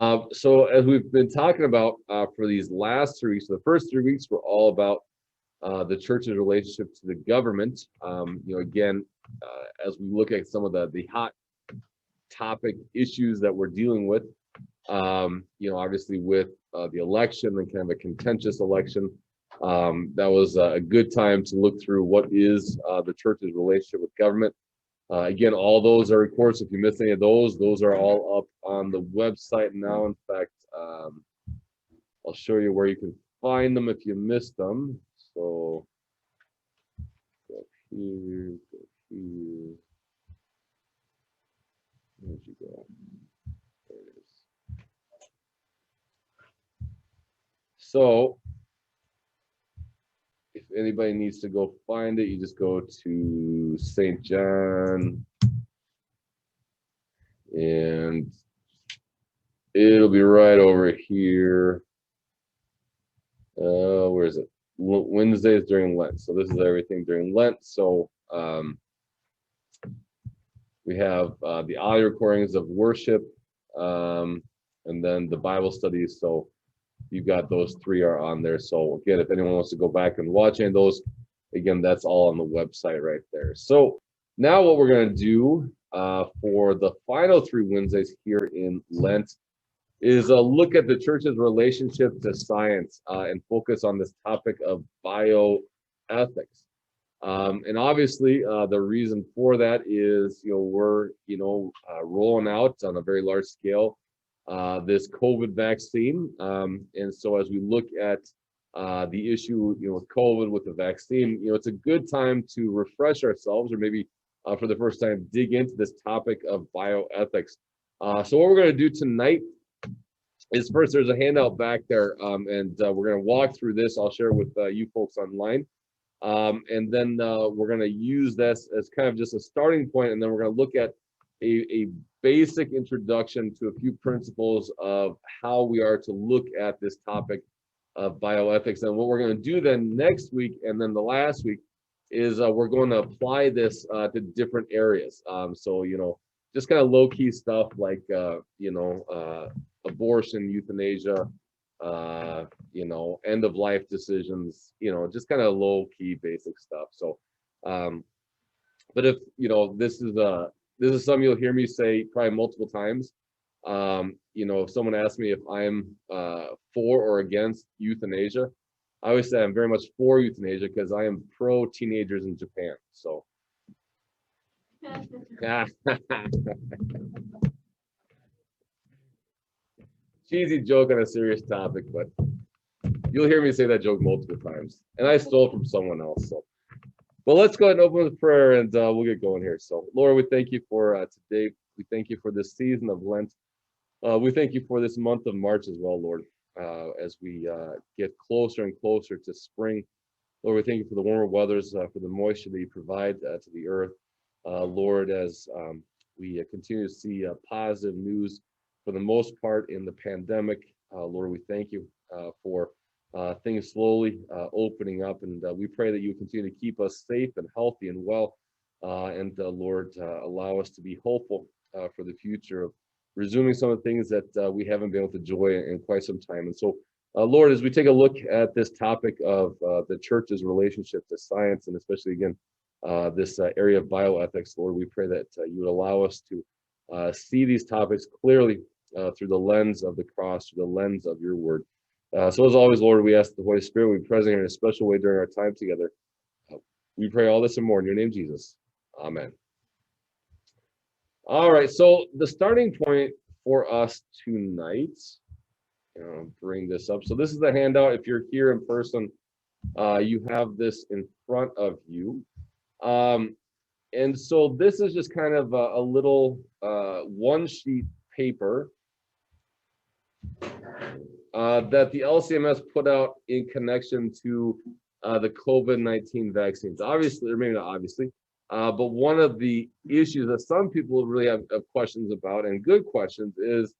So as we've been talking about for these last 3 weeks, the first 3 weeks were all about the church's relationship to the government. Again, as we look at some of the hot topic issues that we're dealing with, obviously with the election and kind of a contentious election, that was a good time to look through what is the church's relationship with government. Again, all those are recorded. So if you missed any of those are all up on the website now. In fact, I'll show you where you can find them if you missed them. So go here, go here. Where'd you go? There it is. So if anybody needs to go find it, you just go to St. John and it'll be right over here. Where is it? Wednesdays during Lent. So this is everything during Lent. So we have the audio recordings of worship, and then the Bible studies. So you've got those 3 are on there. So again, if anyone wants to go back and watch any of those, again, that's all on the website right there. So now what we're going to do for the final 3 Wednesdays here in Lent is look at the church's relationship to science and focus on this topic of bioethics. And obviously, the reason for that is, we're, rolling out on a very large scale this COVID vaccine. And so as we look at the issue, with COVID, with the vaccine, it's a good time to refresh ourselves, or maybe for the first time, dig into this topic of bioethics. So what we're going to do tonight is first, there's a handout back there, and we're going to walk through this. I'll share with you folks online. And then we're going to use this as kind of just a starting point, and then we're going to look at a basic introduction to a few principles of how we are to look at this topic of bioethics. And what we're going to do then next week, and then the last week, is we're going to apply this to different areas. So, just kind of low-key stuff like, abortion, euthanasia, end of life decisions, just kind of low-key basic stuff. So, but if, this is something you'll hear me say probably multiple times. If someone asks me if I'm for or against euthanasia, I always say I'm very much for euthanasia because I am pro teenagers in Japan. So. Cheesy joke on a serious topic, but you'll hear me say that joke multiple times, and I stole from someone else. So, well, let's go ahead and open with prayer, and we'll get going here. So, Lord, we thank you for today. We thank you for this season of Lent. We thank you for this month of March as well, Lord, as we get closer and closer to spring. Lord, we thank you for the warmer weathers, for the moisture that you provide to the earth. Lord, as we continue to see positive news for the most part in the pandemic, Lord, we thank you for things slowly opening up, and we pray that you continue to keep us safe and healthy and well, and Lord, allow us to be hopeful for the future of resuming some of the things that we haven't been able to enjoy in quite some time. And so, Lord, as we take a look at this topic of the church's relationship to science, and especially again, this area of bioethics, Lord, we pray that you would allow us to see these topics clearly through the lens of the cross, through the lens of your word. So as always, Lord, we ask the Holy Spirit will be present here in a special way during our time together. We pray all this and more in your name, Jesus. Amen. All right, so the starting point for us tonight, I'll bring this up. So this is the handout. If you're here in person, you have this in front of you. And so this is just kind of a little one sheet paper that the LCMS put out in connection to the COVID-19 vaccines. Obviously, or maybe not obviously, but one of the issues that some people really have questions about, and good questions, is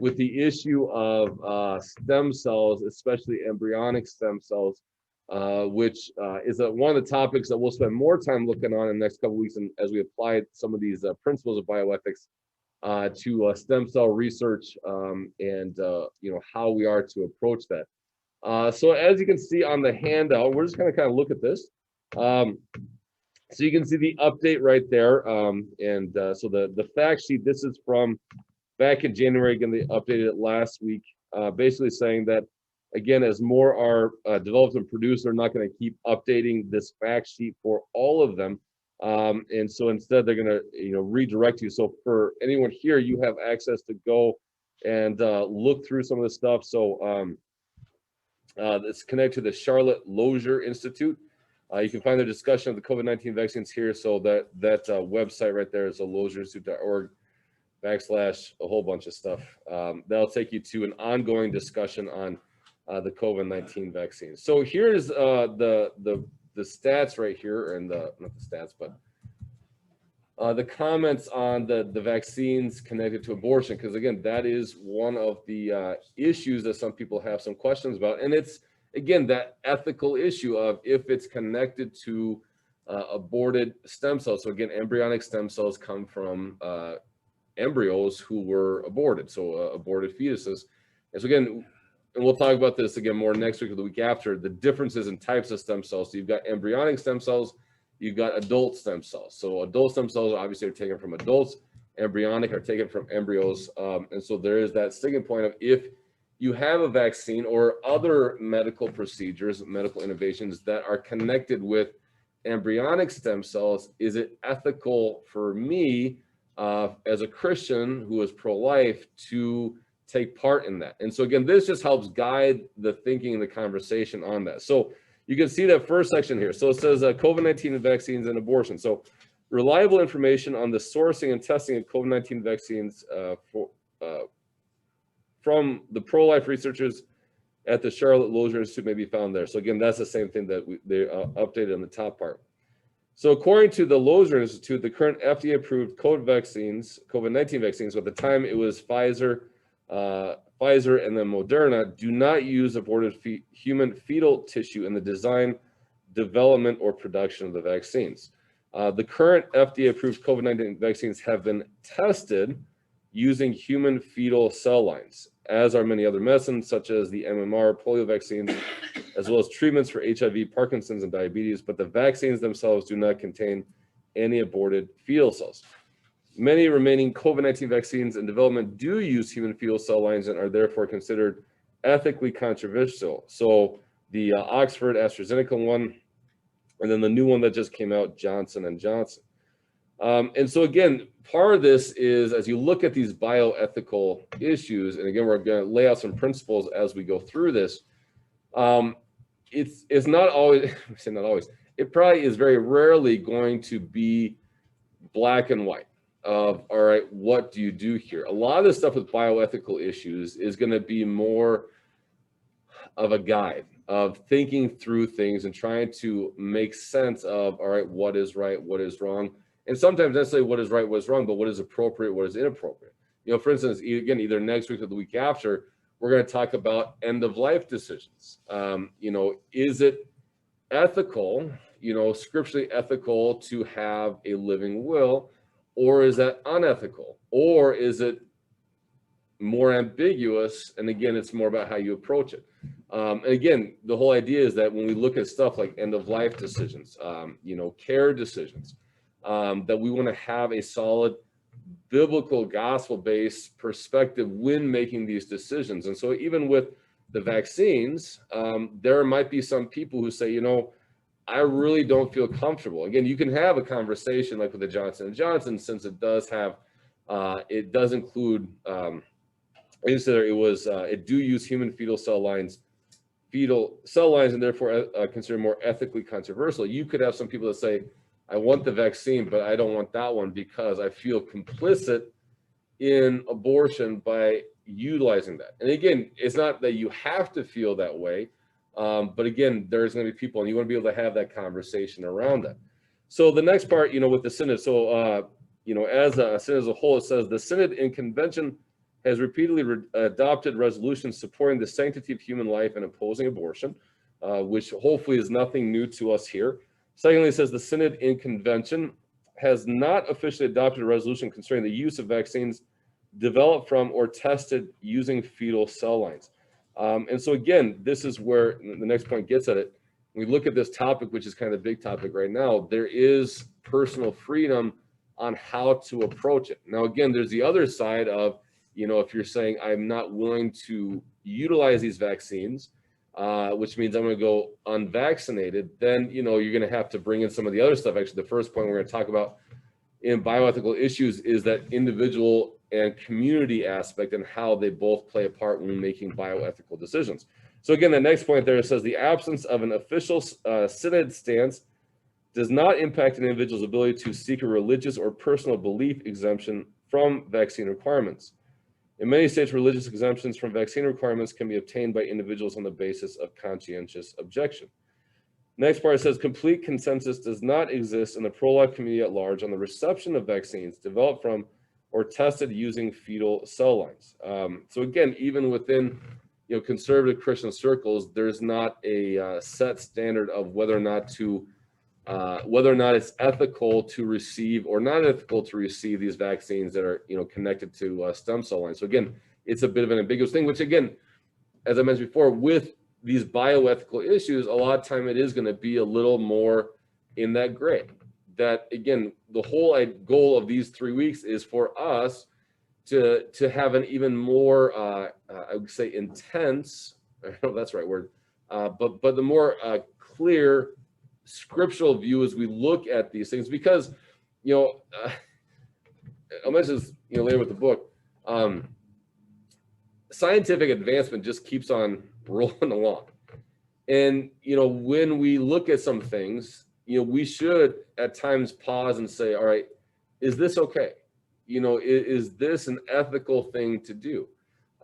with the issue of stem cells, especially embryonic stem cells, which is one of the topics that we'll spend more time looking on in the next couple of weeks, and as we apply some of these principles of bioethics to stem cell research, and how we are to approach that. So as you can see on the handout, we're just going to kind of look at this. So you can see the update right there, and so the fact sheet. This is from back in January. Again, they updated it last week, basically saying that, again, as more are developed and produced, they're not going to keep updating this fact sheet for all of them. And so instead, they're going to redirect you. So for anyone here, you have access to go and look through some of this stuff. So it's connected to the Charlotte Lozier Institute. You can find the discussion of the COVID-19 vaccines here. So that website right there is loziersitute.org / a whole bunch of stuff. That'll take you to an ongoing discussion on the COVID-19 vaccines. So here's the stats right here, and not the stats, but the comments on the vaccines connected to abortion, because again, that is one of the issues that some people have some questions about. And it's, again, that ethical issue of if it's connected to aborted stem cells. So again, embryonic stem cells come from embryos who were aborted, so aborted fetuses. And so again, and we'll talk about this again more next week or the week after, the differences in types of stem cells. So you've got embryonic stem cells, you've got adult stem cells. So adult stem cells obviously are taken from adults, embryonic are taken from embryos. And so there is that sticking point of, if you have a vaccine or other medical procedures, medical innovations that are connected with embryonic stem cells, is it ethical for me as a Christian who is pro-life to take part in that? And so again, this just helps guide the thinking and the conversation on that. So you can see that first section here. So it says COVID-19 vaccines and abortion. So reliable information on the sourcing and testing of COVID-19 vaccines from the pro-life researchers at the Charlotte Lozier Institute may be found there. So again, that's the same thing that they updated on the top part. So according to the Lozier Institute, the current FDA-approved COVID-19 vaccines, so at the time it was Pfizer and then Moderna, do not use aborted human fetal tissue in the design, development, or production of the vaccines. The current FDA-approved COVID-19 vaccines have been tested using human fetal cell lines, as are many other medicines, such as the MMR, polio vaccines, as well as treatments for HIV, Parkinson's, and diabetes, but the vaccines themselves do not contain any aborted fetal cells. Many remaining COVID-19 vaccines in development do use human fetal cell lines and are therefore considered ethically controversial. So the Oxford AstraZeneca one, and then the new one that just came out, Johnson & Johnson. And so again, part of this is, as you look at these bioethical issues, and again, we're going to lay out some principles as we go through this. It's not always, I say not always, it probably is very rarely going to be black and white of, all right, what do you do here? A lot of the stuff with bioethical issues is going to be more of a guide of thinking through things and trying to make sense of, all right, what is right, what is wrong. And sometimes necessarily what is right, what is wrong, but what is appropriate, what is inappropriate. For instance, again, either next week or the week after, we're going to talk about end of life decisions. Is it ethical, scripturally ethical to have a living will, or is that unethical? Or is it more ambiguous? And again, it's more about how you approach it. And again, the whole idea is that when we look at stuff like end of life decisions, care decisions, that we want to have a solid biblical gospel-based perspective when making these decisions. And so even with the vaccines, there might be some people who say, I really don't feel comfortable. Again, you can have a conversation like with the Johnson & Johnson, since it does have, it does include, it do use human fetal cell lines, and therefore considered more ethically controversial. You could have some people that say, I want the vaccine, but I don't want that one because I feel complicit in abortion by utilizing that. And again, it's not that you have to feel that way, but again, there's going to be people, and you want to be able to have that conversation around that. So the next part, with the synod, so, as a synod as a whole, it says the synod in convention has repeatedly adopted resolutions supporting the sanctity of human life and opposing abortion, which hopefully is nothing new to us here. Secondly, it says the synod in convention has not officially adopted a resolution concerning the use of vaccines developed from or tested using fetal cell lines. And so again, this is where the next point gets at it. We look at this topic, which is kind of the big topic right now. There is personal freedom on how to approach it. Now, again, there's the other side of, if you're saying I'm not willing to utilize these vaccines, which means I'm going to go unvaccinated, then, you're going to have to bring in some of the other stuff. Actually, the first point we're going to talk about in bioethical issues is that individual and community aspect and how they both play a part when making bioethical decisions. So again, the next point there says the absence of an official synod stance does not impact an individual's ability to seek a religious or personal belief exemption from vaccine requirements. In many states, religious exemptions from vaccine requirements can be obtained by individuals on the basis of conscientious objection. Next part says complete consensus does not exist in the pro-life community at large on the reception of vaccines developed from or tested using fetal cell lines. So again, even within conservative Christian circles, there's not a set standard of whether or not it's ethical to receive or not ethical to receive these vaccines that are connected to stem cell lines. So again, it's a bit of an ambiguous thing, which again, as I mentioned before, with these bioethical issues, a lot of time it is going to be a little more in that gray. That again, the whole goal of these 3 weeks is for us to have an even more, I would say, intense. I don't know if that's the right word, but the more clear scriptural view as we look at these things, because I'll mention this later with the book. Scientific advancement just keeps on rolling along, and when we look at some things, we should at times pause and say, all right, is this okay? Is this an ethical thing to do?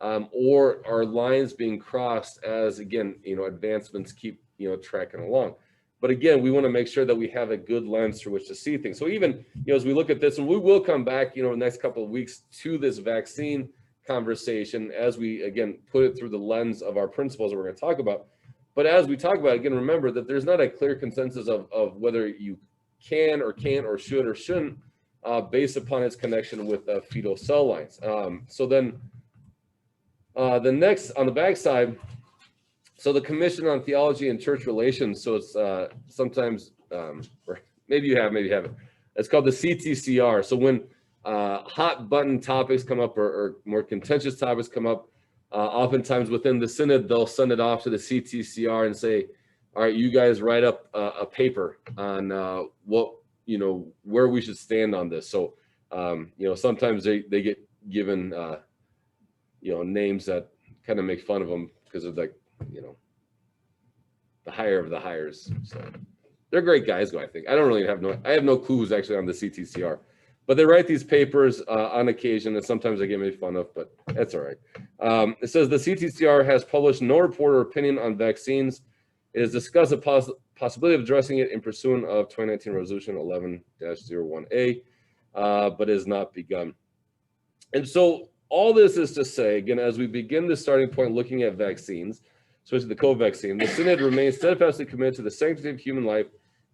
Or are lines being crossed as, again, advancements keep, tracking along? But again, we want to make sure that we have a good lens through which to see things. So even, as we look at this, and we will come back, the next couple of weeks to this vaccine conversation as we, again, put it through the lens of our principles that we're going to talk about. But as we talk about it, again, remember that there's not a clear consensus of whether you can or can't or should or shouldn't based upon its connection with fetal cell lines. So then the next, on the backside, so the Commission on Theology and Church Relations, so it's sometimes, or maybe you haven't, it's called the CTCR. So when hot button topics come up or more contentious topics come up, oftentimes within the synod, they'll send it off to the CTCR and say, all right, you guys write up a paper on what, where we should stand on this. So, sometimes they get given, names that kind of make fun of them because of the higher of the hires. So they're great guys, though, I think. I have no clue who's actually on the CTCR. But they write these papers on occasion, and sometimes they get made fun of, but that's all right. It says the CTCR has published no report or opinion on vaccines. It has discussed the possibility of addressing it in pursuant of 2019 Resolution 11-01A, but has not begun. And so all this is to say, again, as we begin the starting point looking at vaccines, especially the COVID vaccine, the Synod remains steadfastly committed to the sanctity of human life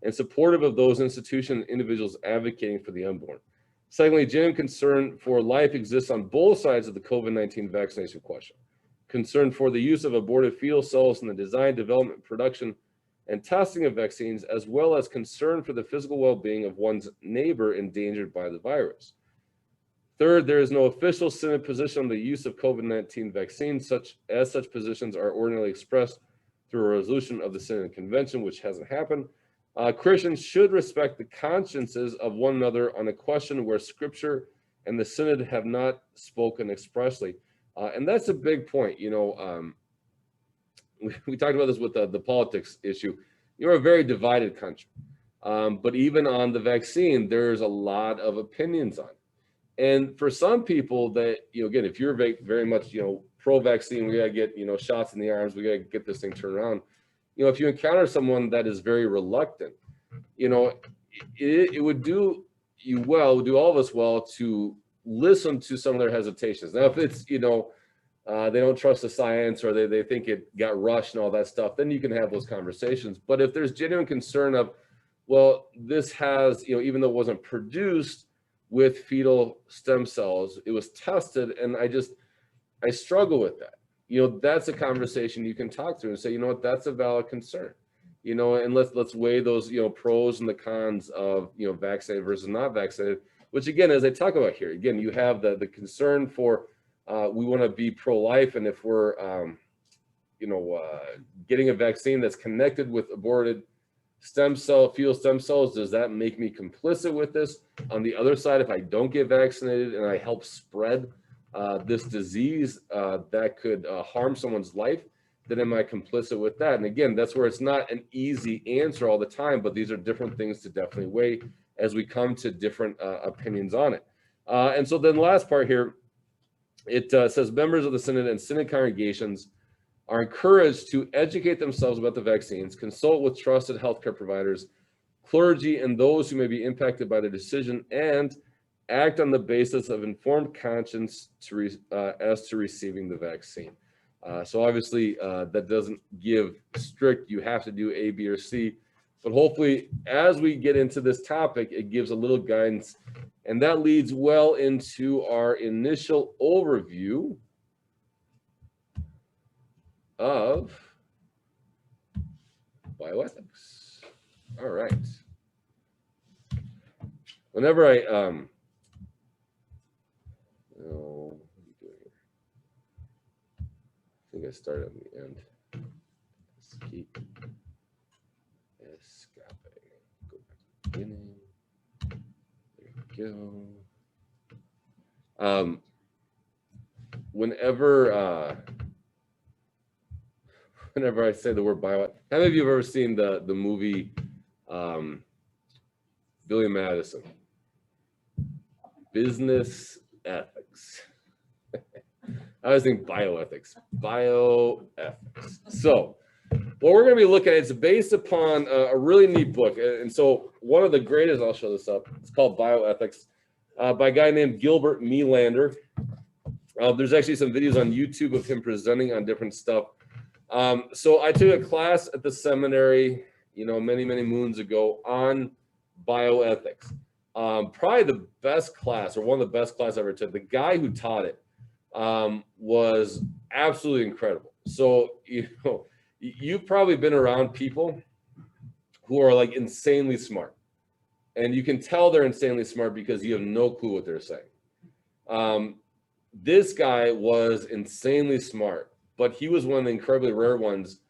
and supportive of those institutions and individuals advocating for the unborn. Secondly, genuine concern for life exists on both sides of the COVID-19 vaccination question. Concern for the use of aborted fetal cells in the design, development, production, and testing of vaccines, as well as concern for the physical well-being of one's neighbor endangered by the virus. Third, there is no official synod position on the use of COVID-19 vaccines, such positions are ordinarily expressed through a resolution of the Synod Convention, which hasn't happened. Christians should respect the consciences of one another on a question where Scripture and the Synod have not spoken expressly. And that's a big point. We talked about this with the politics issue. You're a very divided country. But even on the vaccine, there's a lot of opinions on it. And for some people that, again, if you're very much, pro-vaccine, we got to get, shots in the arms, we got to get this thing turned around. If you encounter someone that is very reluctant, it would do you well, it would do all of us well to listen to some of their hesitations. Now, if it's, they don't trust the science or they think it got rushed and all that stuff, then you can have those conversations. But if there's genuine concern of, well, this has, even though it wasn't produced with fetal stem cells. It was tested, and I struggle with that. That's a conversation you can talk through and say, what, that's a valid concern. And let's weigh those, pros and the cons of, vaccinated versus not vaccinated, which again, as I talk about here, again, you have the concern for, we want to be pro-life. And if we're, getting a vaccine that's connected with aborted fetal stem cells, does that make me complicit with this? On the other side, if I don't get vaccinated and I help spread this disease that could harm someone's life, then am I complicit with that? And again, that's where it's not an easy answer all the time, but these are different things to definitely weigh as we come to different opinions on it. And so then the last part here, it says members of the Synod and Synod congregations are encouraged to educate themselves about the vaccines, consult with trusted healthcare providers, clergy, and those who may be impacted by the decision, and act on the basis of informed conscience as to receiving the vaccine. So obviously that doesn't give strict, you have to do A, B, or C, but hopefully as we get into this topic, it gives a little guidance, and that leads well into our initial overview of bioethics. All right. Whenever I, what are you doing here? I think I started on the end. Escape. Go back to the beginning. There we go. Whenever I say the word bioethics, how many of you have ever seen the movie Billy Madison? Business ethics. I always think bioethics. Bioethics. So what we're going to be looking at, it's based upon a really neat book. And so one of the greatest, I'll show this up, it's called Bioethics by a guy named Gilbert Melander. There's actually some videos on YouTube of him presenting on different stuff. So I took a class at the seminary, many, many moons ago on bioethics. Probably the best class, or one of the best classes I ever took. The guy who taught it was absolutely incredible. So, you've probably been around people who are like insanely smart, and you can tell they're insanely smart because you have no clue what they're saying. This guy was insanely smart, but he was one of the incredibly rare ones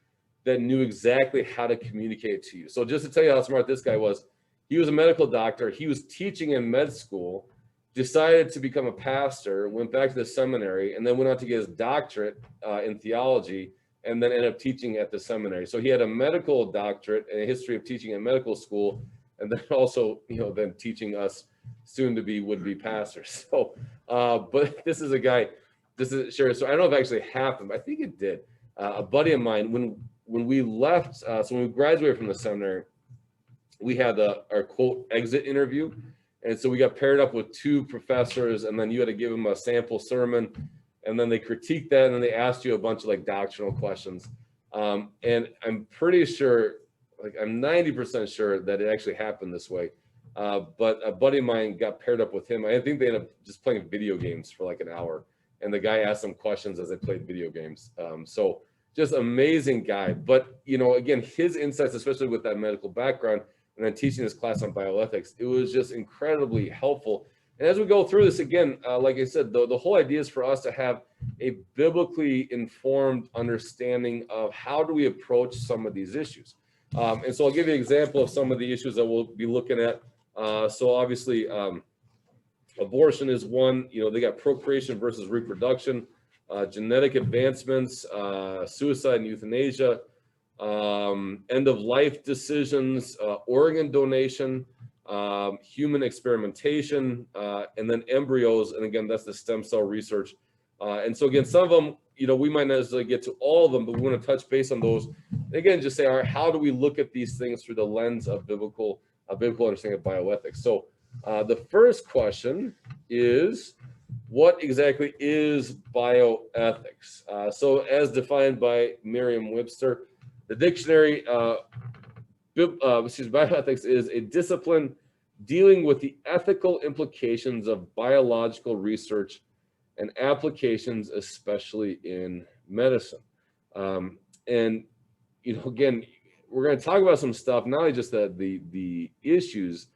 that knew exactly how to communicate to you. So just to tell you how smart this guy was, he was a medical doctor. He was teaching in med school, decided to become a pastor, went back to the seminary, and then went on to get his doctorate in theology, and then ended up teaching at the seminary. So he had a medical doctorate and a history of teaching at medical school, and then also, then teaching us soon-to-be would-be pastors. So, but this is a guy, this is sure. So I don't know if it actually happened, but I think it did. A buddy of mine, when we left, so when we graduated from the seminary, we had our quote exit interview, and so we got paired up with two professors, and then you had to give them a sample sermon, and then they critiqued that, and then they asked you a bunch of like doctrinal questions. And I'm pretty sure, like I'm 90% sure that it actually happened this way. But a buddy of mine got paired up with him. I think they ended up just playing video games for like an hour, and the guy asked them questions as they played video games. So just amazing guy. But again, his insights, especially with that medical background, and then teaching this class on bioethics, it was just incredibly helpful. And as we go through this, again, like I said, the whole idea is for us to have a biblically informed understanding of how do we approach some of these issues. And so I'll give you an example of some of the issues that we'll be looking at. So obviously, abortion is one. They got procreation versus reproduction, genetic advancements, suicide and euthanasia, end of life decisions, organ donation, human experimentation, and then embryos. And again, that's the stem cell research. And so again, some of them, we might not necessarily get to all of them, but we want to touch base on those. And again, just say, all right, how do we look at these things through the lens of biblical understanding of bioethics? So the first question is, what exactly is bioethics? So as defined by Merriam-Webster, the dictionary, bioethics is a discipline dealing with the ethical implications of biological research and applications, especially in medicine. And again, we're going to talk about some stuff, not only just the issues,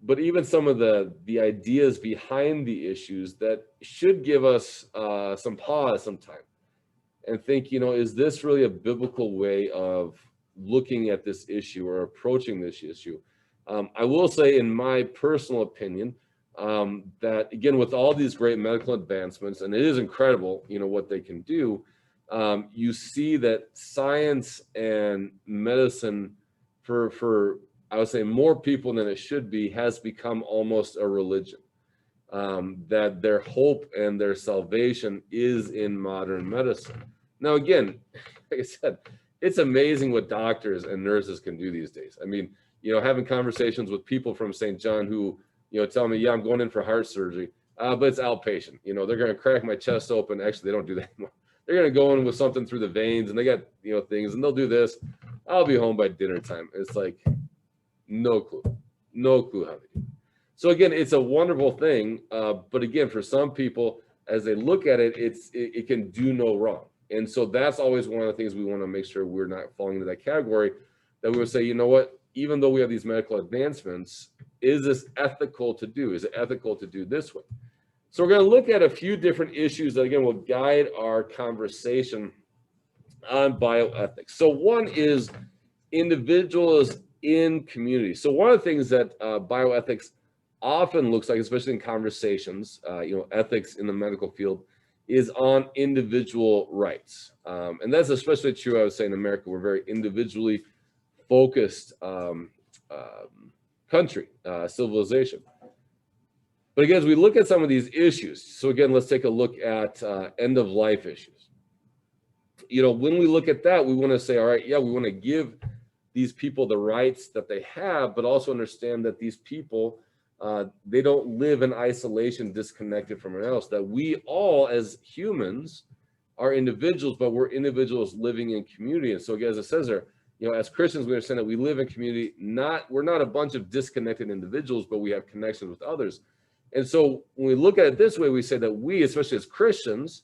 but even some of the ideas behind the issues that should give us some pause sometime and think, is this really a biblical way of looking at this issue or approaching this issue? I will say, in my personal opinion, that again, with all these great medical advancements, and it is incredible, what they can do, you see that science and medicine, for I would say more people than it should be, has become almost a religion. That their hope and their salvation is in modern medicine. Now, again, like I said, it's amazing what doctors and nurses can do these days. I mean, having conversations with people from St. John who, tell me, yeah, I'm going in for heart surgery, but it's outpatient. They're going to crack my chest open. Actually, they don't do that anymore. They're going to go in with something through the veins, and they got, things, and they'll do this. I'll be home by dinner time. It's like, no clue how they do. So again, it's a wonderful thing, but again, for some people, as they look at it, it can do no wrong. And so that's always one of the things we want to make sure we're not falling into that category, that we would say, what, even though we have these medical advancements, is this ethical to do? Is it ethical to do this way? So we're going to look at a few different issues that, again, will guide our conversation on bioethics. So one is individuals in community. So one of the things that bioethics often looks like, especially in conversations, ethics in the medical field, is on individual rights. And that's especially true, I would say, in America. We're very individually focused country, civilization. But again, as we look at some of these issues, so again, let's take a look at end-of-life issues. When we look at that, we want to say, all right, yeah, we want to give these people the rights that they have, but also understand that these people, they don't live in isolation, disconnected from everyone else, that we all as humans are individuals, but we're individuals living in community. And so again, as it says there, as Christians, we understand that we live in community, we're not a bunch of disconnected individuals, but we have connections with others. And so when we look at it this way, we say that we, especially as Christians,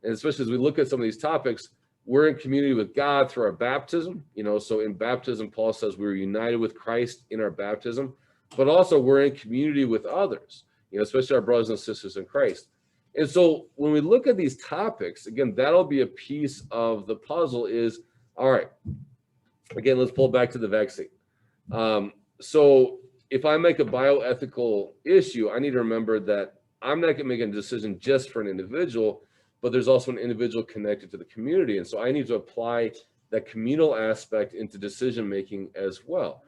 and especially as we look at some of these topics, we're in community with God through our baptism. So in baptism, Paul says we're united with Christ in our baptism, but also we're in community with others, especially our brothers and sisters in Christ. And so when we look at these topics, again, that'll be a piece of the puzzle is, all right, again, let's pull back to the vaccine. So if I make a bioethical issue, I need to remember that I'm not going to make a decision just for an individual, but there's also an individual connected to the community. And so I need to apply that communal aspect into decision-making as well.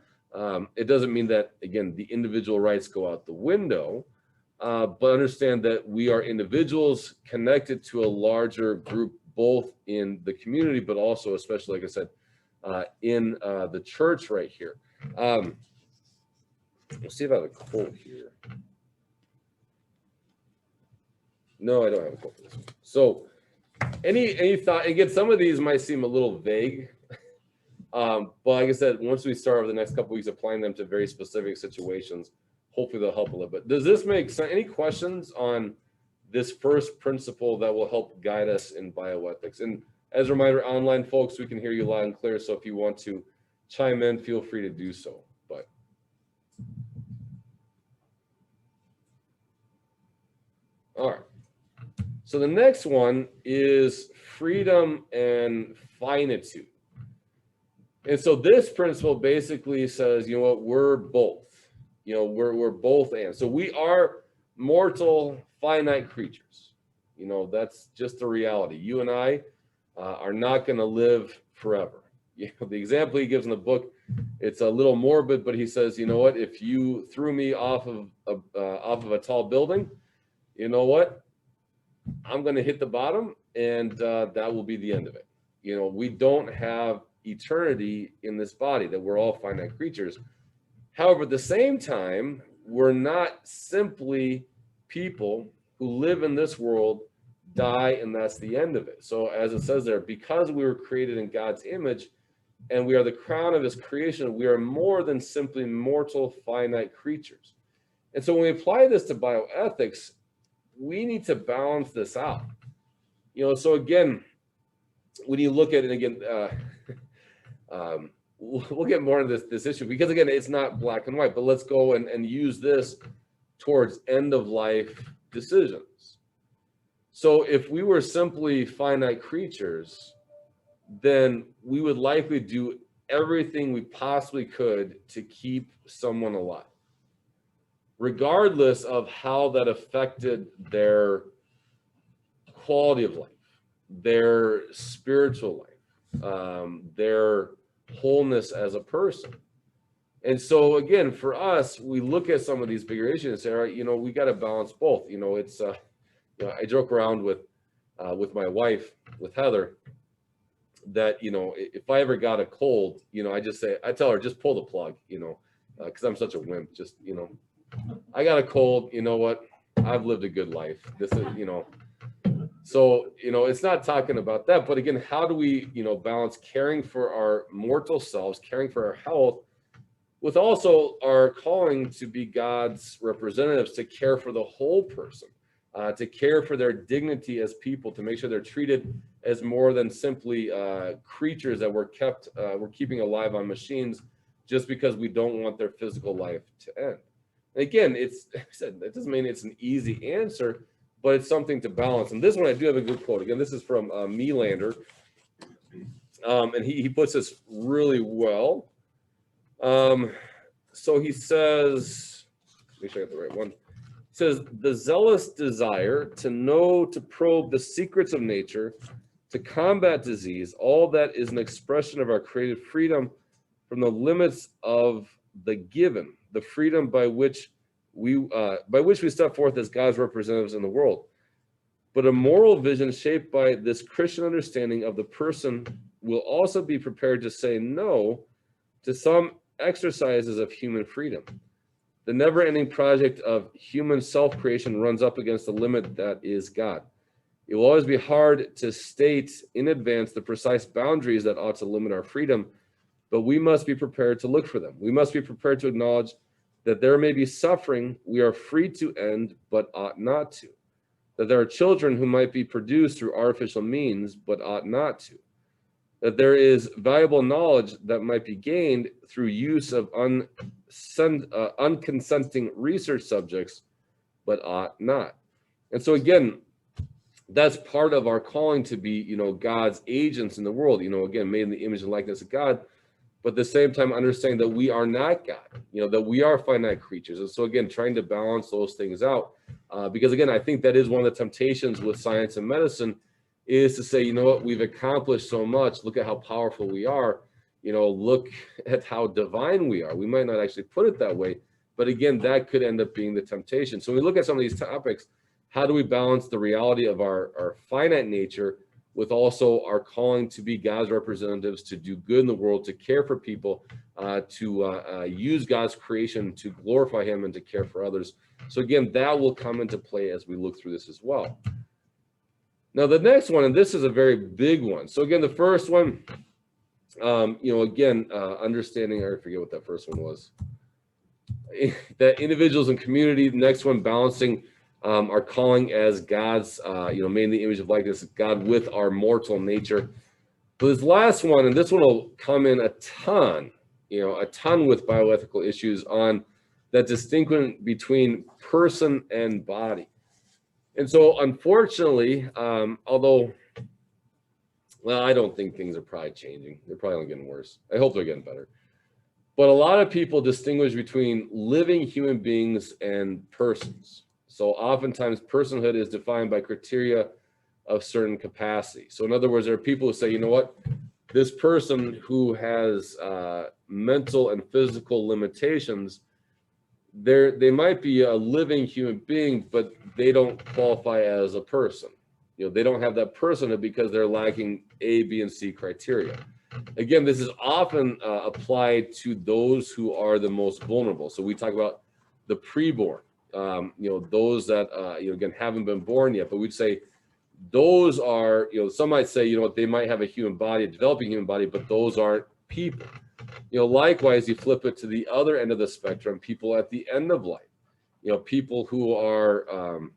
It doesn't mean that, again, the individual rights go out the window, but understand that we are individuals connected to a larger group, both in the community, but also, especially, like I said, in the church right here. Let's see if I have a quote here. No, I don't have a quote for this one. So any thought, again, some of these might seem a little vague, but like I said, once we start over the next couple weeks applying them to very specific situations, hopefully they'll help a little bit. Does this make sense? Any questions on this first principle that will help guide us in bioethics? And as a reminder, online folks, we can hear you loud and clear, so if you want to chime in, feel free to do so. But all right. So the next one is freedom and finitude. And so this principle basically says, we're both. We're both and. So we are mortal, finite creatures. That's just the reality. You and I are not going to live forever. The example he gives in the book, it's a little morbid, but he says, if you threw me off of a tall building, I'm going to hit the bottom, and that will be the end of it. We don't have eternity in this body, that we're all finite creatures. However, at the same time, we're not simply people who live in this world, die, and that's the end of it. So as it says there, because we were created in God's image, and we are the crown of his creation, we are more than simply mortal, finite creatures. And so when we apply this to bioethics, we need to balance this out. So again, when you look at it again, we'll get more into this issue, because again, it's not black and white, but let's go and use this towards end of life decisions. So if we were simply finite creatures, then we would likely do everything we possibly could to keep someone alive, regardless of how that affected their quality of life, their spiritual life, their wholeness as a person. And so again, for us, we look at some of these bigger issues and say, all right, we got to balance both. It's I joke around with my wife, with Heather, that if I ever got a cold, I tell her, just pull the plug, because I'm such a wimp. Just I got a cold. You know what? I've lived a good life. This is So it's not talking about that, but again, how do we balance caring for our mortal selves, caring for our health, with also our calling to be God's representatives, to care for the whole person, to care for their dignity as people, to make sure they're treated as more than simply creatures that we're keeping alive on machines, just because we don't want their physical life to end. And again, it doesn't mean it's an easy answer, but it's something to balance. And this one, I do have a good quote. Again, this is from Melander, and he puts this really well. So he says, make sure I got the right one. He says, the zealous desire to know, to probe the secrets of nature, to combat disease, all that is an expression of our creative freedom from the limits of the given, the freedom by which we step forth as God's representatives in the world. But a moral vision shaped by this Christian understanding of the person will also be prepared to say no to some exercises of human freedom. The never-ending project of human self-creation runs up against the limit that is God. It will always be hard to state in advance the precise boundaries that ought to limit our freedom, but we must be prepared to look for them. We must be prepared to acknowledge that there may be suffering we are free to end, but ought not to. That there are children who might be produced through artificial means, but ought not to. That there is valuable knowledge that might be gained through use of unconsenting research subjects, but ought not. And so again, that's part of our calling to be, God's agents in the world, again, made in the image and likeness of God, but at the same time understanding that we are not God, that we are finite creatures. And so again, trying to balance those things out, because again, I think that is one of the temptations with science and medicine, is to say, what, we've accomplished so much, look at how powerful we are, look at how divine we are. We might not actually put it that way, but again, that could end up being the temptation. So when we look at some of these topics, how do we balance the reality of our finite nature with also our calling to be God's representatives, to do good in the world, to care for people, to use God's creation to glorify him and to care for others. So again, that will come into play as we look through this as well. Now, the next one, and this is a very big one. So again, the first one, understanding, I forget what that first one was, that individuals and community. The next one, balancing our calling as God's, made in the image of likeness of God with our mortal nature. But this last one, and this one will come in a ton with bioethical issues on that distinction between person and body. And so, unfortunately, although, I don't think things are probably changing. They're probably only getting worse. I hope they're getting better. But a lot of people distinguish between living human beings and persons. So oftentimes personhood is defined by criteria of certain capacity. So in other words, there are people who say, you know what, this person who has mental and physical limitations, they might be a living human being, but they don't qualify as a person. They don't have that personhood because they're lacking A, B, and C criteria. Again, this is often applied to those who are the most vulnerable. So we talk about the preborn, those that, again, haven't been born yet, but we'd say those are, some might say, they might have a human body, a developing human body, but those aren't people. Likewise, you flip it to the other end of the spectrum, people at the end of life, people who are,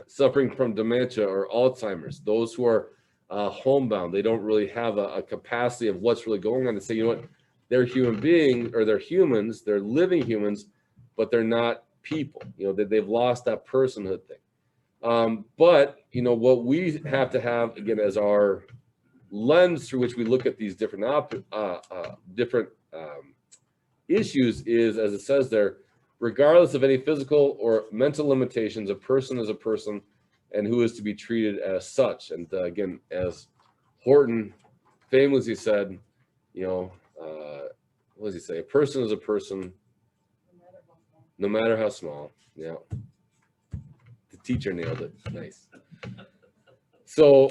suffering from dementia or Alzheimer's, those who are homebound, they don't really have a capacity of what's really going on to say, what, they're human beings, or they're humans, they're living humans, but they're not people, they've lost that personhood thing. But, what we have to have, again, as our lens through which we look at these different issues is, as it says there, regardless of any physical or mental limitations, a person is a person and who is to be treated as such. And again, as Horton famously said, what does he say? A person is a person, no matter how small. Yeah. The teacher nailed it. Nice. So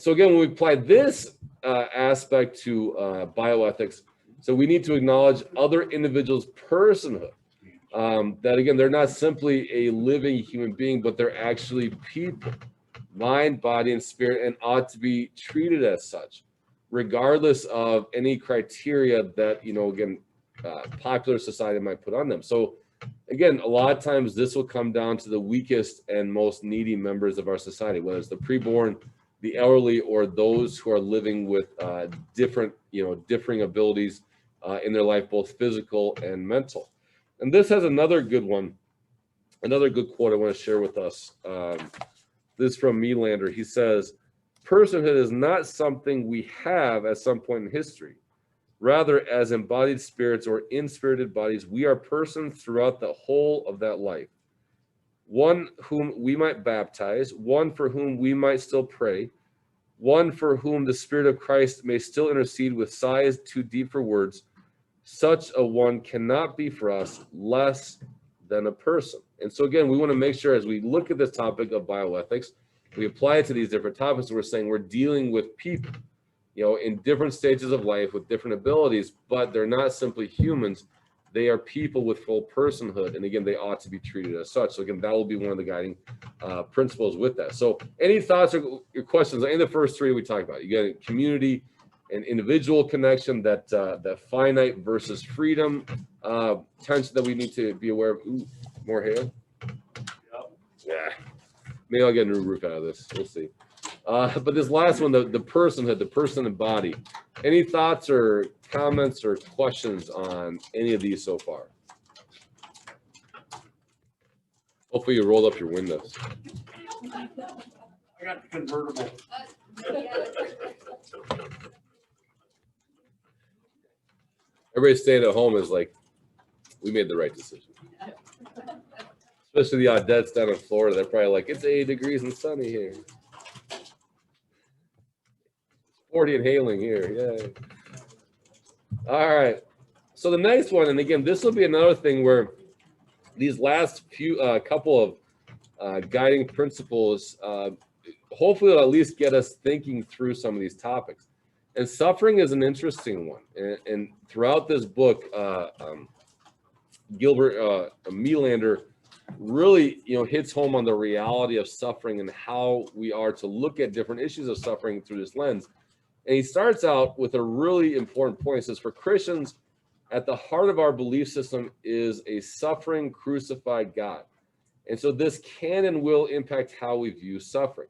again, when we apply this aspect to bioethics, so we need to acknowledge other individuals' personhood. That again, they're not simply a living human being, but they're actually people, mind, body, and spirit, and ought to be treated as such, regardless of any criteria that, again, popular society might put on them. So again, a lot of times this will come down to the weakest and most needy members of our society, whether it's the preborn, the elderly, or those who are living with differing abilities in their life, both physical and mental. And this has another good one, another good quote I want to share with us. This is from Melander. He says, personhood is not something we have at some point in history. Rather, as embodied spirits or inspirited bodies, we are persons throughout the whole of that life. One whom we might baptize, one for whom we might still pray, one for whom the Spirit of Christ may still intercede with sighs too deep for words. Such a one cannot be for us less than a person. And so again, we want to make sure as we look at this topic of bioethics, we apply it to these different topics. We're saying we're dealing with people, in different stages of life with different abilities, but they're not simply humans. They are people with full personhood. And again, they ought to be treated as such. So again, that will be one of the guiding principles with that. So any thoughts or your questions? Any of the first three we talked about, you get community and individual connection, that finite versus freedom tension that we need to be aware of. Ooh, more hair. Yep. Yeah. Maybe I'll get a new roof out of this. We'll see. But this last one, the personhood, the person and body. Any thoughts or comments or questions on any of these so far? Hopefully you rolled up your windows. I got the convertible. Everybody staying at home is like, we made the right decision. Especially the Audettes down in Florida. They're probably like, it's 80 degrees and sunny here. 40 and hailing here. Yay. All right. So the next one, and again, this will be another thing where these last few couple of guiding principles, hopefully it'll at least get us thinking through some of these topics. And suffering is an interesting one. And throughout this book, Melander really, hits home on the reality of suffering and how we are to look at different issues of suffering through this lens. And he starts out with a really important point. He says, for Christians, at the heart of our belief system is a suffering, crucified God. And so this can and will impact how we view suffering.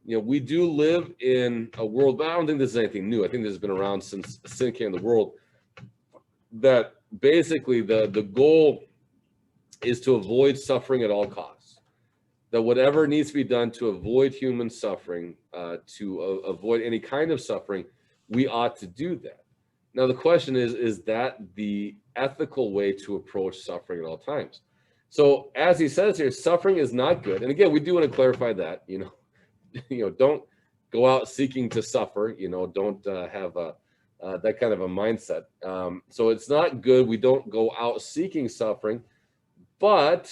We do live in a world, but I don't think this is anything new. I think this has been around since sin came in the world, that basically the goal is to avoid suffering at all costs. That whatever needs to be done to avoid human suffering, to avoid any kind of suffering, we ought to do that. Now, the question is that the ethical way to approach suffering at all times? So as he says here, suffering is not good. And again, we do want to clarify that, don't go out seeking to suffer, don't have that kind of a mindset. So it's not good. We don't go out seeking suffering, but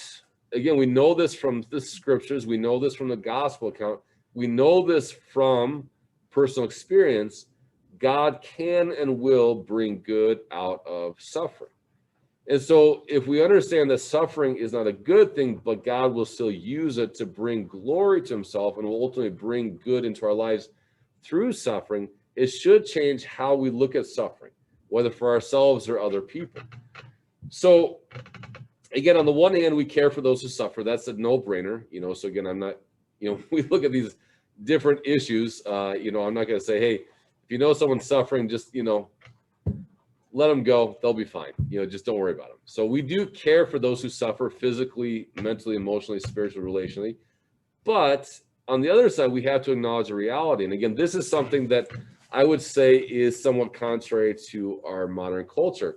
again, we know this from the scriptures. We know this from the gospel account. We know this from personal experience. God can and will bring good out of suffering. And so if we understand that suffering is not a good thing, but God will still use it to bring glory to himself and will ultimately bring good into our lives through suffering, it should change how we look at suffering, whether for ourselves or other people. So again, on the one hand, we care for those who suffer. That's a no-brainer, so again, I'm not, we look at these different issues, I'm not going to say, hey, if you know someone's suffering, just, let them go. They'll be fine. Just don't worry about them. So we do care for those who suffer physically, mentally, emotionally, spiritually, relationally. But on the other side, we have to acknowledge a reality. And again, this is something that I would say is somewhat contrary to our modern culture.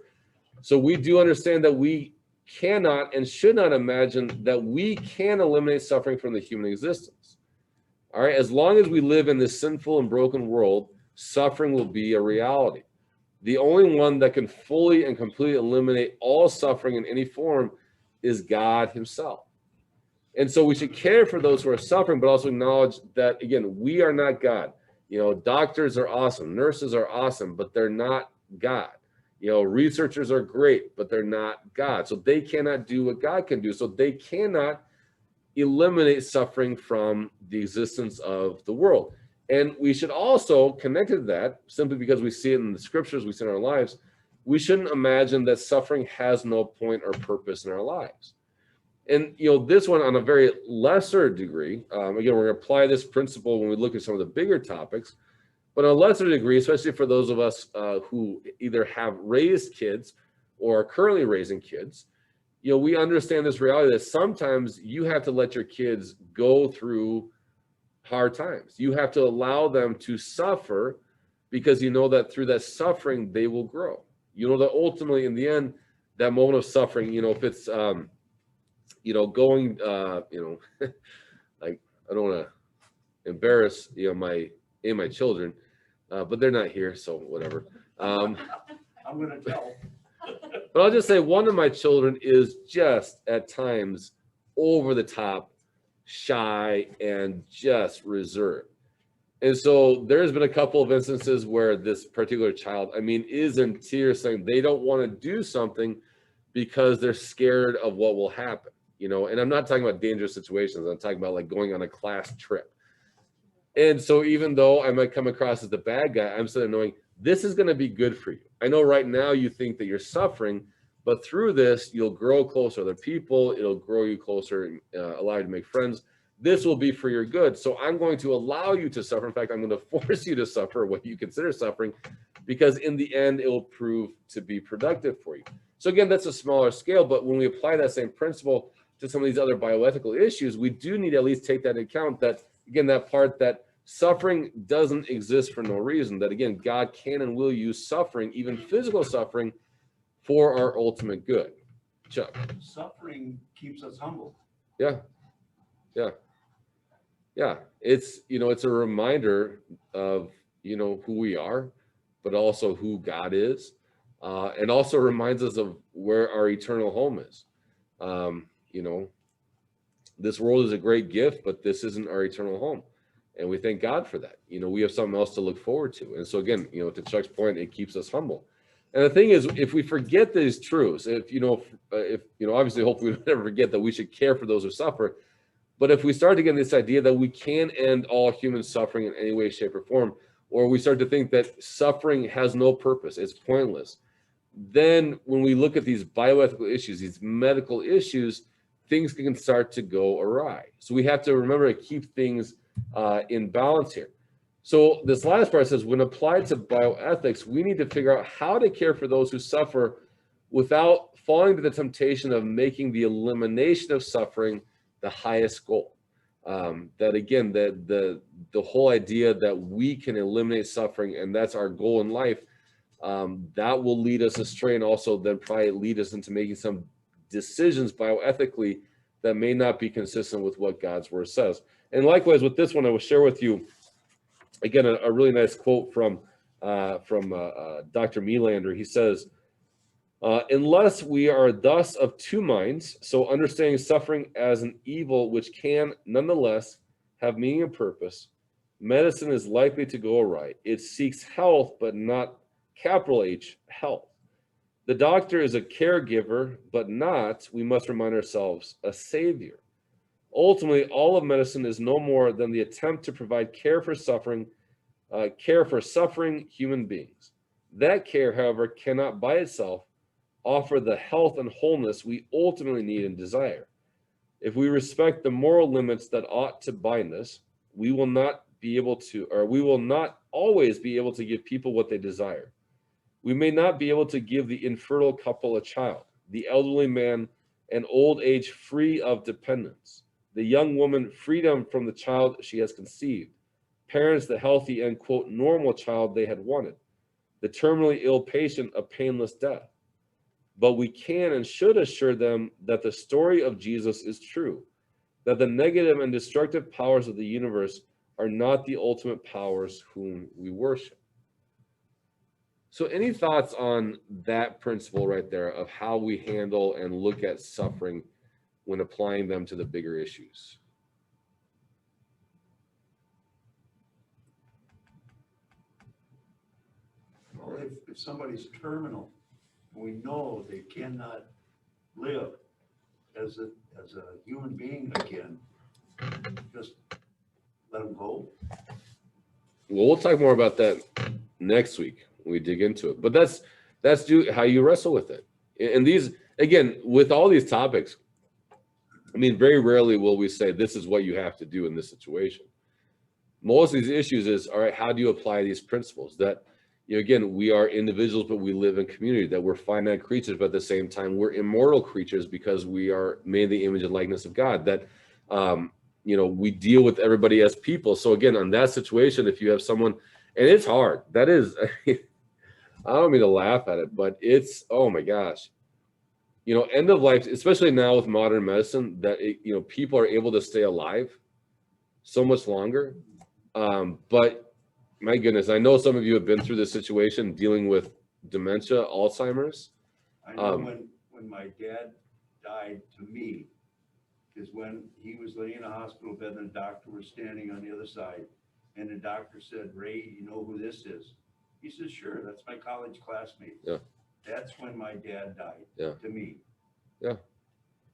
So we do understand that we cannot and should not imagine that we can eliminate suffering from the human existence. All right. As long as we live in this sinful and broken world, suffering will be a reality. The only one that can fully and completely eliminate all suffering in any form is God himself. And so we should care for those who are suffering, but also acknowledge that, again, we are not God. Doctors are awesome, nurses are awesome, but they're not God. Researchers are great, but they're not God. So they cannot do what God can do. So they cannot eliminate suffering from the existence of the world. And we should also connect to that, simply because we see it in the scriptures, we see it in our lives. We shouldn't imagine that suffering has no point or purpose in our lives. And this one on a very lesser degree, again, we're going to apply this principle when we look at some of the bigger topics, but on a lesser degree, especially for those of us who either have raised kids or are currently raising kids, we understand this reality that sometimes you have to let your kids go through hard times. You have to allow them to suffer, because that through that suffering, they will grow. That ultimately, in the end, that moment of suffering, if it's, going, like, I don't want to embarrass, my children, but they're not here, so whatever. I'm going to tell. But I'll just say one of my children is just at times over the top, shy, and just reserved. And so there's been a couple of instances where this particular child, is in tears, saying they don't want to do something because they're scared of what will happen, and I'm not talking about dangerous situations. I'm talking about like going on a class trip. And so even though I might come across as the bad guy, I'm still knowing this is going to be good for you. I know right now you think that you're suffering, but through this, you'll grow closer to other people. It'll grow you closer, allow you to make friends. This will be for your good. So I'm going to allow you to suffer. In fact, I'm going to force you to suffer what you consider suffering, because in the end, it will prove to be productive for you. So again, that's a smaller scale. But when we apply that same principle to some of these other bioethical issues, we do need to at least take that into account, that, again, that part that suffering doesn't exist for no reason, that, again, God can and will use suffering, even physical suffering, for our ultimate good. Chuck. Suffering keeps us humble. Yeah. It's, it's a reminder of, who we are, but also who God is, and also reminds us of where our eternal home is. This world is a great gift, but this isn't our eternal home. And we thank God for that. We have something else to look forward to. And so again, to Chuck's point, it keeps us humble. And the thing is, if we forget these truths, if obviously, hopefully we never forget that we should care for those who suffer. But if we start to get this idea that we can end all human suffering in any way, shape, or form, or we start to think that suffering has no purpose, it's pointless, then when we look at these bioethical issues, these medical issues, things can start to go awry. So we have to remember to keep things in balance here. So this last part says, when applied to bioethics, we need to figure out how to care for those who suffer without falling to the temptation of making the elimination of suffering the highest goal. That again, the whole idea that we can eliminate suffering and that's our goal in life, that will lead us astray, and also then probably lead us into making some decisions bioethically that may not be consistent with what God's word says. And likewise with this one, I will share with you again a really nice quote from Dr. Melander. He says, unless we are thus of two minds, so understanding suffering as an evil which can nonetheless have meaning and purpose, medicine is likely to go awry. It seeks health, but not capital H, health. The doctor is a caregiver, but not, we must remind ourselves, a savior. Ultimately, all of medicine is no more than the attempt to provide care for suffering care for suffering human beings. That care, however, cannot by itself offer the health and wholeness we ultimately need and desire. If we respect the moral limits that ought to bind us, we will not always be able to give people what they desire. We may not be able to give the infertile couple a child, the elderly man an old age free of dependence, the young woman freedom from the child she has conceived, parents the healthy and, quote, normal child they had wanted, the terminally ill patient a painless death. But we can and should assure them that the story of Jesus is true, that the negative and destructive powers of the universe are not the ultimate powers whom we worship. So any thoughts on that principle right there of how we handle and look at suffering when applying them to the bigger issues? Well, if somebody's terminal, we know they cannot live as a human being again, just let them go. Well, we'll talk more about that next week when we dig into it. But that's how you wrestle with it. And these, again, with all these topics, I mean, very rarely will we say this is what you have to do in this situation. Most of these issues is, all right, how do you apply these principles? That, you know, again, we are individuals, but we live in community, that we're finite creatures, but at the same time, we're immortal creatures because we are made in the image and likeness of God, that, you know, we deal with everybody as people. So again, on that situation, if you have someone, and it's hard, that is, I don't mean to laugh at it, but it's, oh my gosh, you know, end of life, especially now with modern medicine, that, you know, people are able to stay alive so much longer. But my goodness, I know some of you have been through this situation dealing with dementia, Alzheimer's. I know when my dad died to me, is when he was laying in a hospital bed and the doctor was standing on the other side. And the doctor said, "Ray, you know who this is?" He says, "Sure, that's my college classmate." Yeah. That's when my dad died to me. Yeah.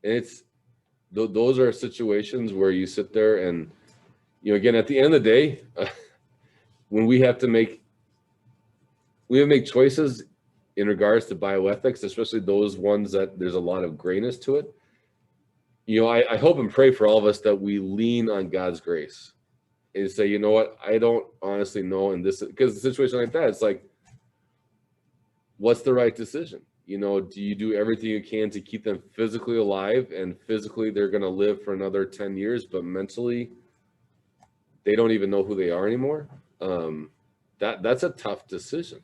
And it's, those are situations where you sit there and, you know, again, at the end of the day, when we have to make choices in regards to bioethics, especially those ones that there's a lot of grayness to it. You know, I hope and pray for all of us that we lean on God's grace and say, you know what, I don't honestly know in this, because a situation like that, it's like, what's the right decision? You know, do you do everything you can to keep them physically alive, and physically they're going to live for another 10 years, but mentally they don't even know who they are anymore? That's a tough decision.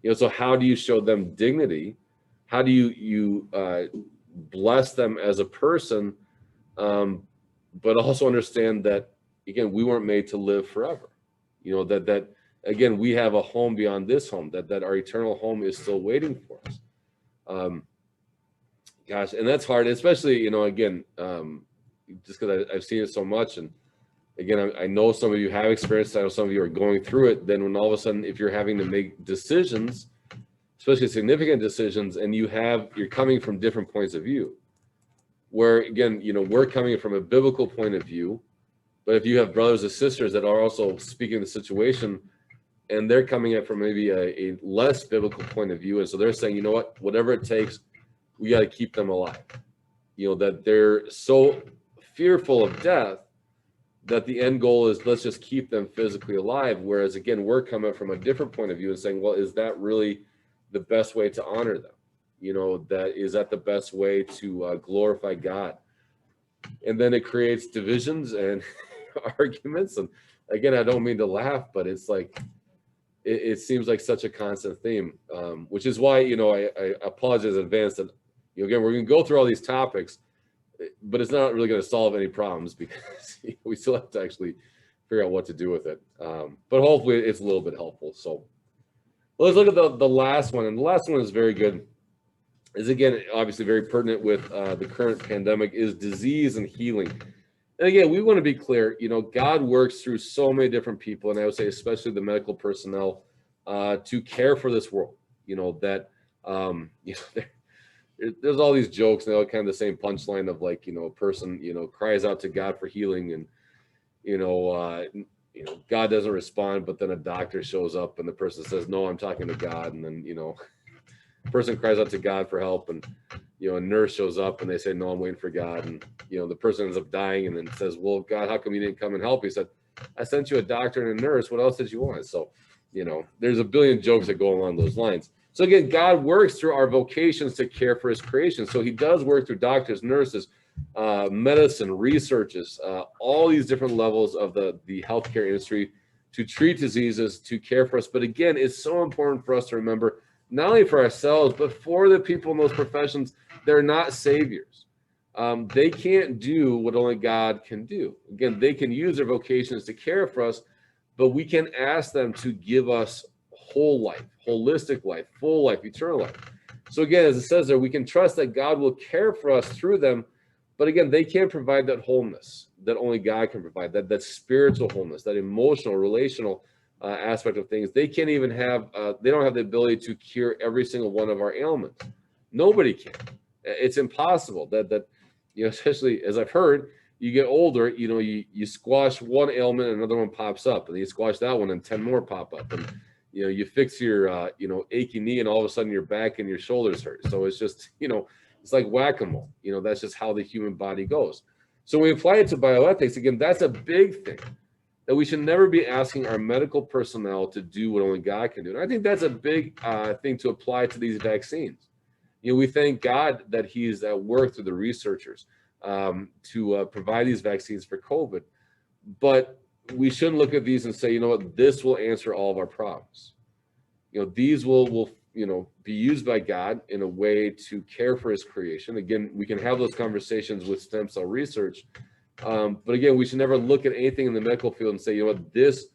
You know, so how do you show them dignity? How do you bless them as a person, but also understand that, again, we weren't made to live forever. You know, that again, we have a home beyond this home, that our eternal home is still waiting for us. Gosh, and that's hard, especially, you know, again, just because I've seen it so much. And again, I know some of you have experienced it, I know some of you are going through it. Then when all of a sudden, if you're having to make decisions, especially significant decisions, and you're coming from different points of view, where again, you know, we're coming from a biblical point of view, but if you have brothers and sisters that are also speaking the situation, and they're coming at from maybe a less biblical point of view, and so they're saying, you know what, whatever it takes, we got to keep them alive. You know, that they're so fearful of death that the end goal is, let's just keep them physically alive. Whereas again, we're coming from a different point of view and saying, well, is that really the best way to honor them? You know, is that the best way to glorify God? And then it creates divisions and arguments. And again, I don't mean to laugh, but it's like, it seems like such a constant theme, which is why, you know, I apologize in advance that, you know, again, we're going to go through all these topics, but it's not really going to solve any problems, because we still have to actually figure out what to do with it. But hopefully it's a little bit helpful. So let's look at the last one. And the last one is very good. Is again, obviously very pertinent with the current pandemic, is disease and healing. And again, we want to be clear, you know, God works through so many different people, and I would say especially the medical personnel, to care for this world. You know, that, you know, there's all these jokes, and they're kind of the same punchline of, like, you know, a person, you know, cries out to God for healing, and, you know, God doesn't respond, but then a doctor shows up and the person says, no, I'm talking to God. And then, the person cries out to God for help, and, a nurse shows up and they say, no, I'm waiting for God. And, the person ends up dying and then says, well, God, how come you didn't come and help? He said, I sent you a doctor and a nurse. What else did you want? So, there's a billion jokes that go along those lines. So again, God works through our vocations to care for his creation. So he does work through doctors, nurses, medicine, researchers, all these different levels of the healthcare industry to treat diseases, to care for us. But again, it's so important for us to remember, not only for ourselves, but for the people in those professions, they're not saviors. They can't do what only God can do. Again, they can use their vocations to care for us, but we can ask them to give us whole life, holistic life, full life, eternal life. So again, as it says there, we can trust that God will care for us through them. But again, they can't provide that wholeness that only God can provide, that spiritual wholeness, that emotional, relational aspect of things. They can't even have, they don't have the ability to cure every single one of our ailments. Nobody can. It's impossible that especially as I've heard, you get older, you squash one ailment and another one pops up, and you squash that one and 10 more pop up. And, you fix your, achy knee and all of a sudden your back and your shoulders hurt. So it's just, it's like whack-a-mole. That's just how the human body goes. So when we apply it to bioethics, again, that's a big thing, that we should never be asking our medical personnel to do what only God can do. And I think that's a big thing to apply to these vaccines. We thank God that he's at work through the researchers to provide these vaccines for COVID. But we shouldn't look at these and say, this will answer all of our problems. These will be used by God in a way to care for his creation. Again, we can have those conversations with stem cell research. But again, we should never look at anything in the medical field and say, this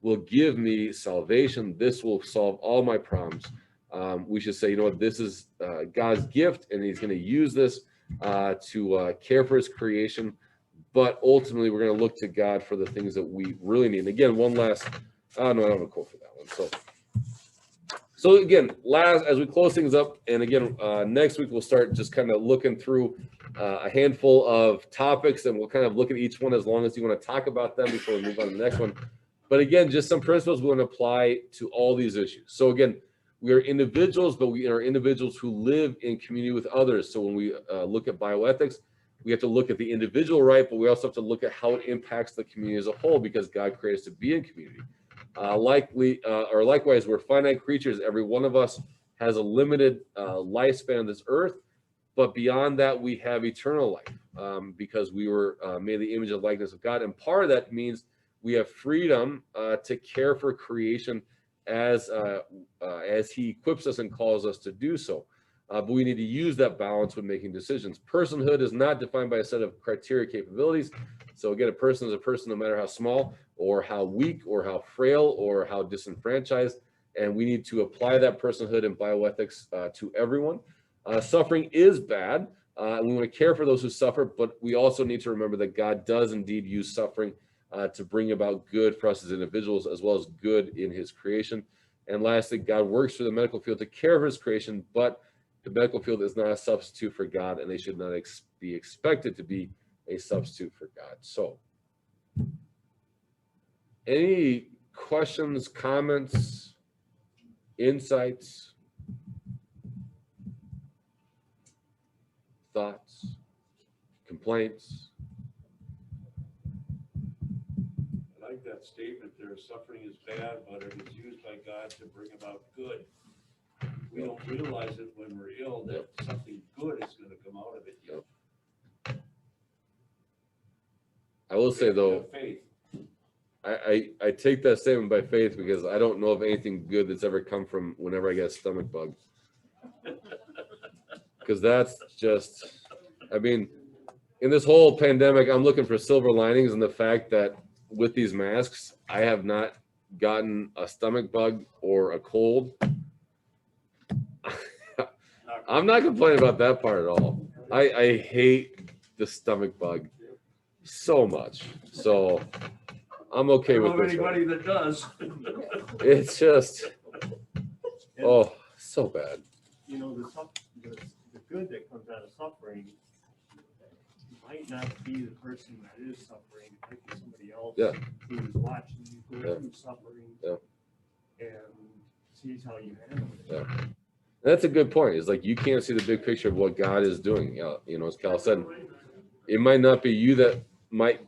will give me salvation. This will solve all my problems. We should say, this is God's gift, and he's going to use this to care for his creation. But ultimately, we're going to look to God for the things that we really need. And again, one last, no, I don't have a quote for that one. So again, as we close things up, and again, next week we'll start just kind of looking through a handful of topics, and we'll kind of look at each one as long as you want to talk about them before we move on to the next one. But again, just some principles we want to apply to all these issues. So again, we are individuals, but we are individuals who live in community with others. So when we look at bioethics, we have to look at the individual right, but we also have to look at how it impacts the community as a whole, because God created us to be in community. Likewise, we're finite creatures. Every one of us has a limited lifespan on this earth, but beyond that, we have eternal life because we were made in the image and likeness of God. And part of that means we have freedom to care for creation as he equips us and calls us to do so. But we need to use that balance when making decisions. Personhood is not defined by a set of criteria capabilities. So again, a person is a person no matter how small or how weak or how frail or how disenfranchised. And we need to apply that personhood in bioethics to everyone. Suffering is bad. And we want to care for those who suffer, but we also need to remember that God does indeed use suffering to bring about good for us as individuals, as well as good in his creation. And lastly, God works through the medical field to care for his creation, but the medical field is not a substitute for God, and they should not be expected to be a substitute for God. So, any questions, comments, insights, thoughts, complaints? I like that statement there. Suffering is bad, but it is used by God to bring about good. We don't realize it when we're ill that something good is going to come out of it. I will say though, faith. I take that statement by faith, because I don't know of anything good that's ever come from whenever I get a stomach bug. Because that's just, I mean, in this whole pandemic, I'm looking for silver linings, and the fact that with these masks, I have not gotten a stomach bug or a cold. I'm not complaining about that part at all. I hate the stomach bug so much. So I'm okay with this. Anybody that does. It's just, oh, so bad. The good that comes out of suffering might not be the person that is suffering. It might be somebody else who's watching going Yeah. through suffering. Yeah. And sees how you handle it. Yeah. That's a good point. It's like you can't see the big picture of what God is doing. You know, as Cal said, it might not be you that might,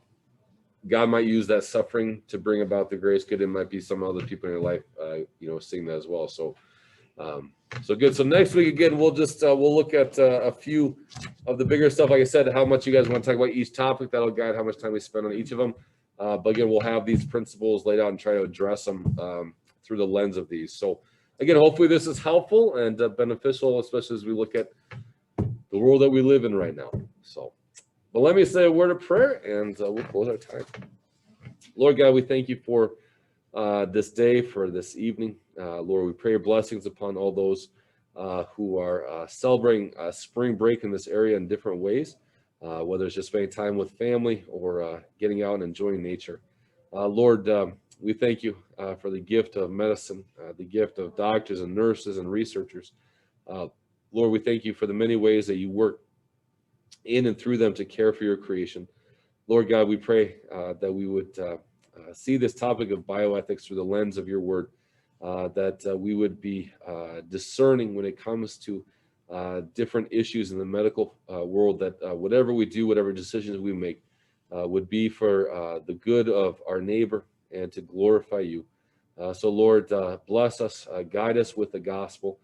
God might use that suffering to bring about the grace good. It might be some other people in your life, you know, seeing that as well. So, so good. So next week, again, we'll just, we'll look at a few of the bigger stuff. Like I said, how much you guys want to talk about each topic, that'll guide how much time we spend on each of them. But again, we'll have these principles laid out and try to address them through the lens of these. So again, hopefully this is helpful and beneficial, especially as we look at the world that we live in right now. So, but let me say a word of prayer and we'll close our time. Lord God, we thank you for this day, for this evening. Lord, we pray your blessings upon all those who are celebrating spring break in this area in different ways, whether it's just spending time with family or getting out and enjoying nature. Lord, we thank you for the gift of medicine, the gift of doctors and nurses and researchers. Lord, we thank you for the many ways that you work in and through them to care for your creation. Lord God, we pray that we would see this topic of bioethics through the lens of your word, that we would be discerning when it comes to different issues in the medical world, that whatever we do, whatever decisions we make, would be for the good of our neighbor and to glorify you. So Lord, bless us, guide us with the gospel.